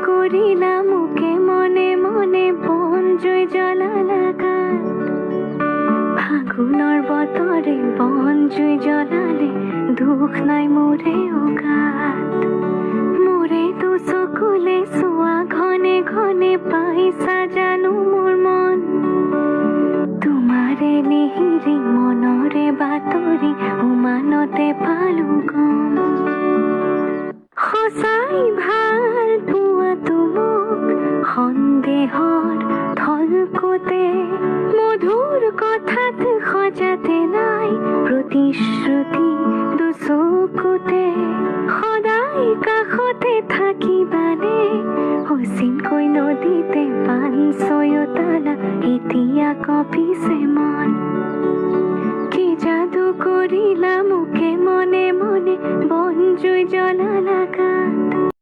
কৰিলা মোকে মনে মনে বন জুই জ্বলালা গাত। ফাগুনৰ বতৰে বন জুই জ্বলালে দুখ নাই মোৰে গাত। মোৰে তো চকুলে চোৱা ঘনে ঘনে পাইছা জানো মোৰ মন। তোমাৰে লিহিৰি মনৰে বাতৰি উমানতে পালো গম। সঁচাই ভাল পোৱাটো মোক সন্দেহৰ থলকতে। মধুৰ কথাত সজাতে নাই প্ৰতিশ্ৰুতি দুচকুতে। সদায় কাষতে থাকিবানে অচিন